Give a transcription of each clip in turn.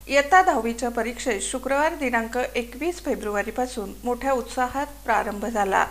इयत्ता 10वीच्या परीक्षेस शुक्रवार दिनांक 21 फेब्रुवारीपासून मोठ्या उत्साहात प्रारंभ झाला।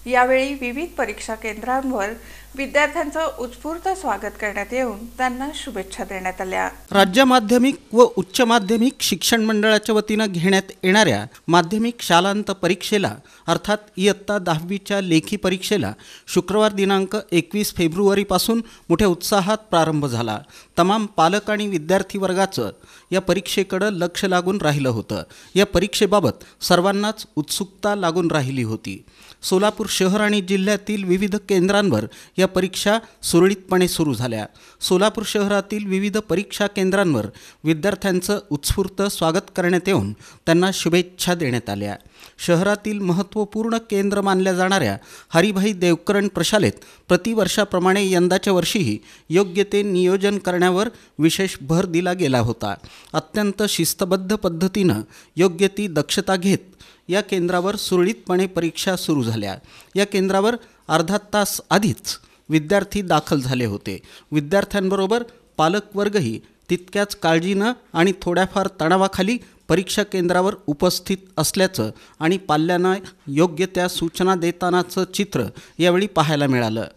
यावेळी विविध परीक्षा केंद्रांवर विद्यार्थ्यांचं उत्स्फूर्त स्वागत करण्यात येऊन त्यांना शुभेच्छा देण्यात आल्या। राज्य माध्यमिक व उच्च माध्यमिक शिक्षण मंडळाच्या वतीनं घेण्यात येणाऱ्या माध्यमिक शालांत परीक्षेला अर्थात इयत्ता 10वीच्या लेखी परीक्षेला शुक्रवार दिनांक 21 फेब्रुवारीपासून मोठ्या उत्साहात प्रारंभ झाला। तमाम पालक आणि विद्यार्थी वर्गाचं या परीक्षेकडे लक्ष लागून राहिलं होतं। या परीक्षेबाबत सर्वांनाच उत्सुकता लागून राहिली होती। सोलापूर शहर आणि जिल्ह्यातील विविध केंद्रांवर या परीक्षा सुरळीतपणे सुरू झाल्या। सोलापूर शहरातील विविध परीक्षा केंद्रांवर विद्यार्थ्यांचं उत्स्फूर्त स्वागत करण्यात येऊन त्यांना शुभेच्छा देण्यात आल्या। शहरातील महत्त्वपूर्ण केंद्र मानल्या जाणाऱ्या हरिभाई देवकरण प्रशालेत प्रतिवर्षाप्रमाणे यंदाच्या वर्षीही योग्य ते नियोजन करण्यावर विशेष भर दिला गेला होता। अत्यंत शिस्तबद्ध पद्धतीनं योग्य ती दक्षता घेत या केंद्रावर सुरळीतपणे परीक्षा सुरू झाल्या। या केंद्रावर अर्धा तास आधीच विद्यार्थी दाखल झाले होते। विद्यार्थ्यांबरोबर पालकवर्गही तितक्याच काळजीनं आणि थोड्याफार तणावाखाली परीक्षा केंद्रावर उपस्थित असल्याचं आणि पाल्यांना योग्य त्या सूचना देतानाचं चित्र यावेळी पाहायला मिळालं।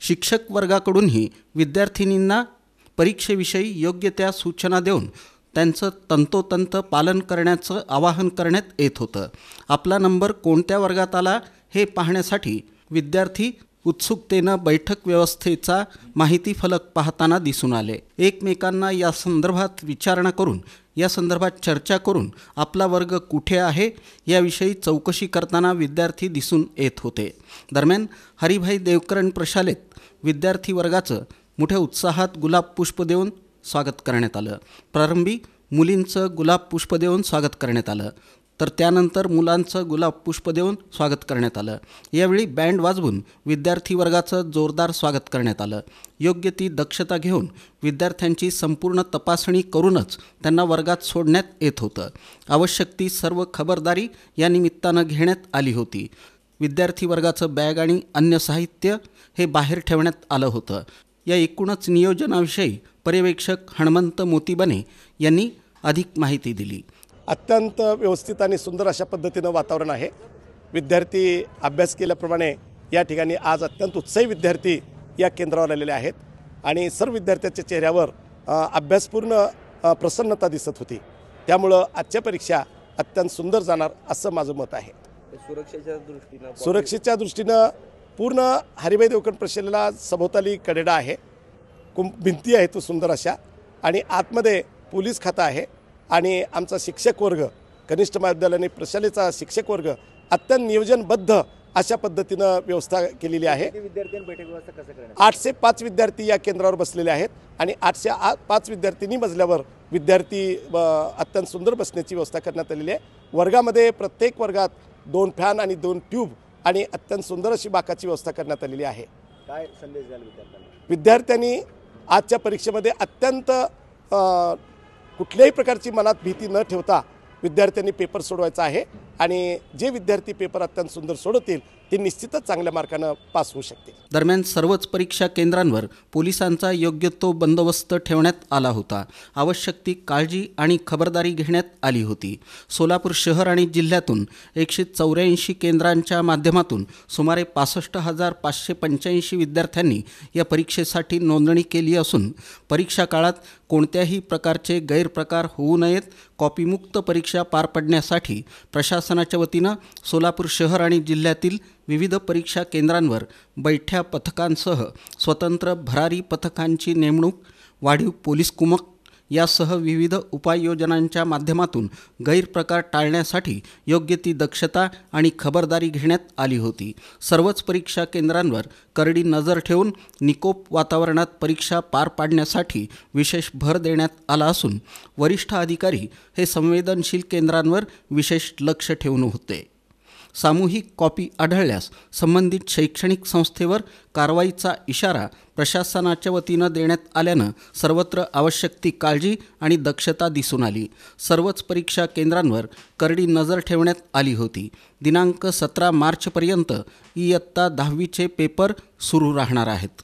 शिक्षक वर्गाकडूनही विद्यार्थिनींना परीक्षेविषयी योग्य त्या सूचना देऊन त्यांचं तंतोतंत पालन करण्याचं आवाहन करण्यात येत होतं। आपला नंबर कोणत्या वर्गात आला हे पाहण्यासाठी विद्यार्थी उत्सुकतेनं बैठक व्यवस्थेचा माहिती फलक पाहताना दिसून आले। एकमेकांना या संदर्भात विचारणा करून या संदर्भात चर्चा करून आपला वर्ग कुठे आहे याविषयी चौकशी करताना विद्यार्थी दिसून येत होते। दरम्यान हरिभाई देवकरण प्रशालेत विद्यार्थी वर्गाचं मोठ्या उत्साहात गुलाब पुष्प देऊन स्वागत करण्यात आलं। प्रारंभी मुलींचं गुलाब पुष्प देऊन स्वागत करण्यात आलं, तर त्यानंतर मुलांचं गुलाब पुष्प देऊन स्वागत करण्यात आलं। यावेळी बँड वाजवून विद्यार्थी वर्गाचं जोरदार स्वागत करण्यात आलं। योग्य ती दक्षता घेऊन विद्यार्थ्यांची संपूर्ण तपासणी करूनच त्यांना वर्गात सोडण्यात येत होतं। आवश्यक ती सर्व खबरदारी या निमित्तानं घेण्यात आली होती। विद्यार्थी वर्गाचं बॅग आणि अन्य साहित्य हे बाहेर ठेवण्यात आलं होतं। या एकूणच नियोजनाविषयी पर्यवेक्षक हनुमंत मोतीबने यांनी अधिक माहिती दिली। अत्यंत व्यवस्थित आणि सुंदर अशा पद्धतीनं वातावरण आहे। विद्यार्थी अभ्यास केल्याप्रमाणे या ठिकाणी आज अत्यंत उत्साही विद्यार्थी या केंद्रावर आलेले आहेत आणि सर्व विद्यार्थ्यांच्या चेहऱ्यावर अभ्यासपूर्ण प्रसन्नता दिसत होती। त्यामुळं आजच्या परीक्षा अत्यंत सुंदर जाणार असं माझं मत आहे। सुरक्षेच्या दृष्टीनं पूर्ण हरिभाई देवकरण प्रशालेला सभोवताली कडेडा आहे, भिंती आहेत तो सुंदर अशा, आणि आतमध्ये पोलीस खातं आहे आणि आमचा शिक्षक वर्ग कनिष्ठ महाविद्यालय आणि प्रशालेचा शिक्षक वर्ग अत्यंत नियोजनबद्ध अशा पद्धतीनं व्यवस्था केलेली आहे। 805 विद्यार्थी या केंद्रावर बसलेले आहेत आणि 805 विद्यार्थ्यांनी बसल्यावर विद्यार्थी अत्यंत सुंदर बसण्याची व्यवस्था करण्यात आलेली आहे। वर्गामध्ये प्रत्येक वर्गात 2 फॅन आणि 2 ट्यूब आणि अत्यंत सुंदर अशी बाकाची व्यवस्था करण्यात आलेली आहे। काय संदेश द्याल विद्यार्थ्यांना? विद्यार्थ्यांनी आजच्या परीक्षेमध्ये अत्यंत कुठल्याही प्रकारची मनात भीती न ठेवता विद्यार्थ्यांनी पेपर सोडवायचा आहे आणि जे विद्यार्थी पेपर अत्यंत सुंदर सोडवतील ते निश्चितच चांगल्या मार्कानं पास होऊ शकतील। दरम्यान सर्वच परीक्षा केंद्रांवर पोलिसांचा योग्य तो बंदोबस्त ठेवण्यात आला होता। आवश्यक ती काळजी आणि खबरदारी घेण्यात आली होती। सोलापूर शहर आणि जिल्ह्यातून 184 केंद्रांच्या माध्यमातून सुमारे 65,585 विद्यार्थ्यांनी या परीक्षेसाठी नोंदणी केली असून परीक्षा काळात कोणत्याही प्रकारचे गैरप्रकार होऊ नयेत, कॉपीमुक्त परीक्षा पार पडण्यासाठी प्रशासनाच्या वतीनं सोलापूर शहर आणि जिल्ह्यातील विविध परीक्षा केंद्रांवर बैठ्या पथकांसह स्वतंत्र भरारी पथकांची नेमणूक, वाढीव पोलीस कुमक यासह विविध उपाययोजनांच्या माध्यमातून गैरप्रकार टाळण्यासाठी योग्य ती दक्षता आणि खबरदारी घेण्यात आली होती। सर्वच परीक्षा केंद्रांवर करडी नजर ठेवून निकोप वातावरणात परीक्षा पार पाडण्यासाठी विशेष भर देण्यात आला असून वरिष्ठ अधिकारी हे संवेदनशील केंद्रांवर विशेष लक्ष ठेवून होते। सामूहिक कॉपी आढळल्यास संबंधित शैक्षणिक संस्थेवर कारवाईचा इशारा प्रशासनाच्या वतीनं देण्यात आल्यानं सर्वत्र आवश्यक ती काळजी आणि दक्षता दिसून आली। सर्वच परीक्षा केंद्रांवर करडी नजर ठेवण्यात आली होती। दिनांक 17 मार्चपर्यंत इयत्ता 10वीचे पेपर सुरू राहणार आहेत।